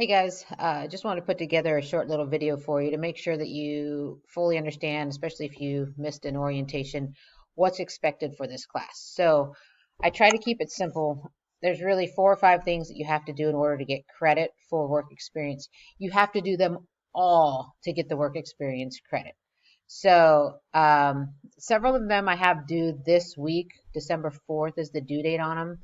Hey guys, just want to put together a short little video for you to make sure that you fully understand, especially if you missed an orientation, what's expected for this class. So I try to keep it simple. There's really 4 or 5 things that you have to do in order to get credit for work experience. You have to do them all to get the work experience credit. So several of them I have due this week. December 4th is the due date on them.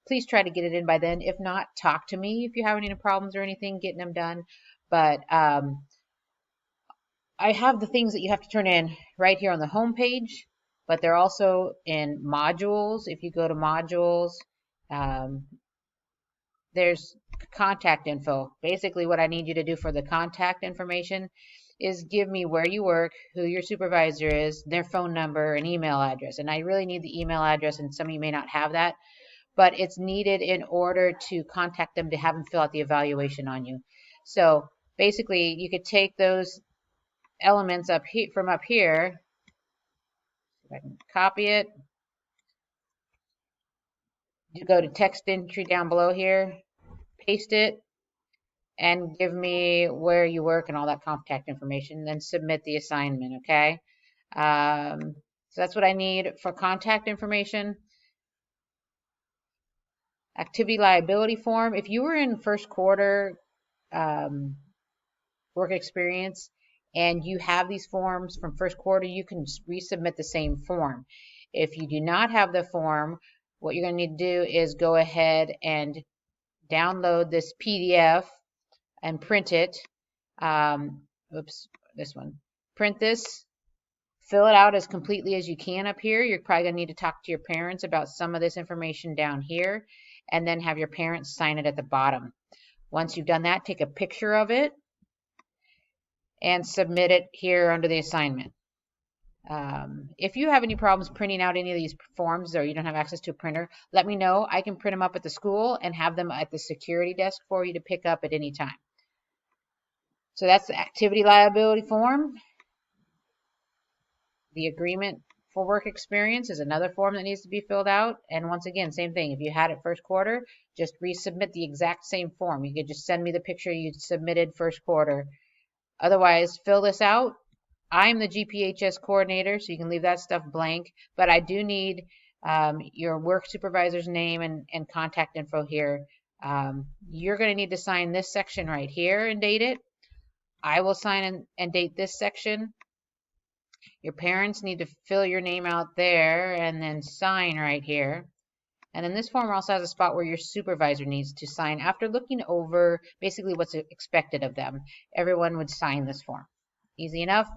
Please try to get it in by then. If not, talk to me if you have any problems or anything getting them done. But I have the things that you have to turn in right here on the home page, but they're also in modules. If you go to modules, um, there's contact info. Basically, what I need you to do for the contact information is give me where you work, who your supervisor is, their phone number, and email address. And I really need the email address, and some of you may not have that, but it's needed in order to contact them to have them fill out the evaluation on you. So basically, you could take those elements up here from up here. If I can copy it, you go to text entry down below here, paste it, and give me where you work and all that contact information, then submit the assignment, okay? So that's what I need for contact information. Activity liability form. If you were in first quarter work experience and you have these forms from first quarter, you can resubmit the same form. If you do not have the form, what you're going to need to do is go ahead and download this PDF and print it. Oops, this one. Print this, fill it out as completely as you can up here. You're probably going to need to talk to your parents about some of this information down here, and then have your parents sign it at the bottom. Once you've done that, take a picture of it and submit it here under the assignment. If you have any problems printing out any of these forms or you don't have access to a printer, let me know. I can print them up at the school and have them at the security desk for you to pick up at any time. So that's the activity liability form. The agreement for work experience is another form that needs to be filled out. And once again, same thing. If you had it first quarter, just resubmit the exact same form. You could just send me the picture you submitted first quarter. Otherwise, fill this out. I'm the GPHS coordinator, so you can leave that stuff blank. But I do need your work supervisor's name and contact info here. You're going to need to sign this section right here and date it. I will sign and date this section. Your parents need to fill your name out there and then sign right here. And then this form also has a spot where your supervisor needs to sign after looking over basically what's expected of them. Everyone would sign this form. Easy enough.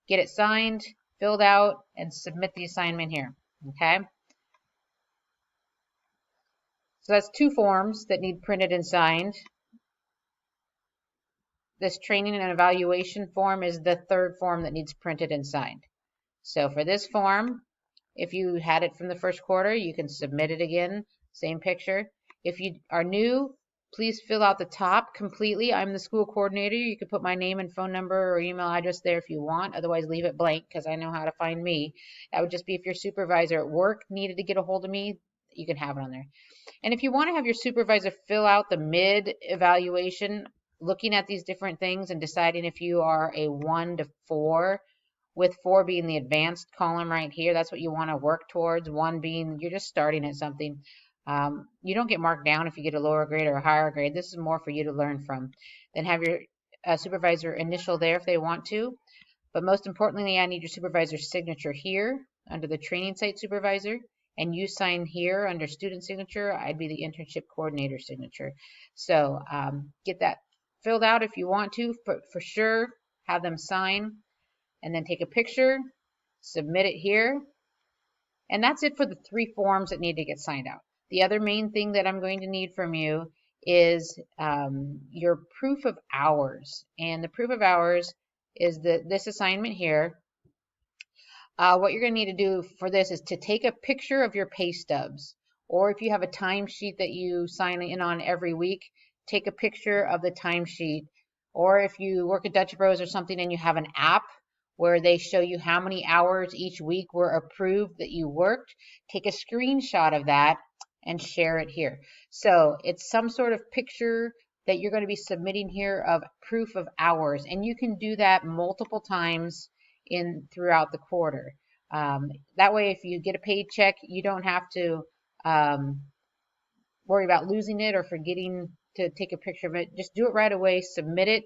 Get it signed, filled out, and submit the assignment here. Okay? So that's 2 forms that need printed and signed. This training and evaluation form is the 3rd form that needs printed and signed. So for this form, if you had it from the first quarter, you can submit it again, same picture. If you are new, please fill out the top completely. I'm the school coordinator. You can put my name and phone number or email address there if you want. Otherwise, leave it blank because I know how to find me. That would just be if your supervisor at work needed to get a hold of me, you can have it on there. And if you want to have your supervisor fill out the mid-evaluation, looking at these different things and deciding if you are a 1 to 4, with 4 being the advanced column right here. That's what you want to work towards. 1 being you're just starting at something. You don't get marked down if you get a lower grade or a higher grade. This is more for you to learn from. Then have your supervisor initial there if they want to. But most importantly, I need your supervisor's signature here under the training site supervisor. And you sign here under student signature. I'd be the internship coordinator signature. So get that filled out if you want to. But for sure, have them sign. And then take a picture, submit it here. And that's it for the 3 forms that need to get signed out. The other main thing that I'm going to need from you is your proof of hours. And the proof of hours is this assignment here. What you're going to need to do for this is to take a picture of your pay stubs. Or if you have a timesheet that you sign in on every week, take a picture of the timesheet. Or if you work at Dutch Bros or something and you have an app where they show you how many hours each week were approved that you worked, take a screenshot of that and share it here. So it's some sort of picture that you're going to be submitting here of proof of hours, and you can do that multiple times throughout the quarter. That way, if you get a paycheck, you don't have to worry about losing it or forgetting to take a picture of it. Just do it right away, submit it,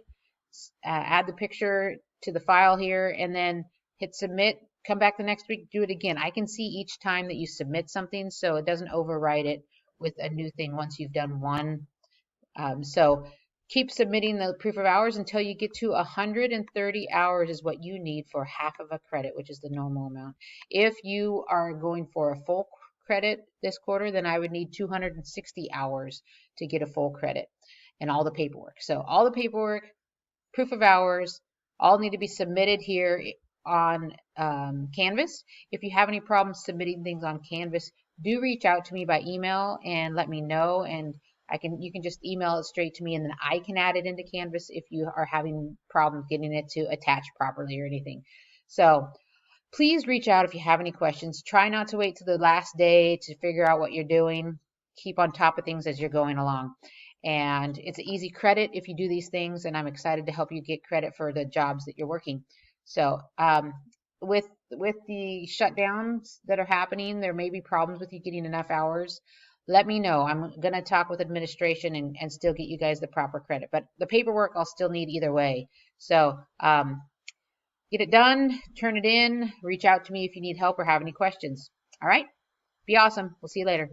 add the picture to the file here, and then hit submit. Come back the next week, do it again. I can see each time that you submit something, so it doesn't overwrite it with a new thing once you've done one. So keep submitting the proof of hours until you get to 130 hours is what you need for half of a credit, which is the normal amount. If you are going for a full credit this quarter, then I would need 260 hours to get a full credit and all the paperwork. So all the paperwork, proof of hours, all need to be submitted here on Canvas. If you have any problems submitting things on Canvas, do reach out to me by email and let me know, and you can just email it straight to me, and then I can add it into Canvas if you are having problems getting it to attach properly or anything. So please reach out if you have any questions. Try not to wait to the last day to figure out what you're doing. Keep on top of things as you're going along. And it's an easy credit if you do these things, and I'm excited to help you get credit for the jobs that you're working. So with the shutdowns that are happening, there may be problems with you getting enough hours. Let me know. I'm going to talk with administration and still get you guys the proper credit. But the paperwork I'll still need either way. So get it done, turn it in, reach out to me if you need help or have any questions. All right? Be awesome. We'll see you later.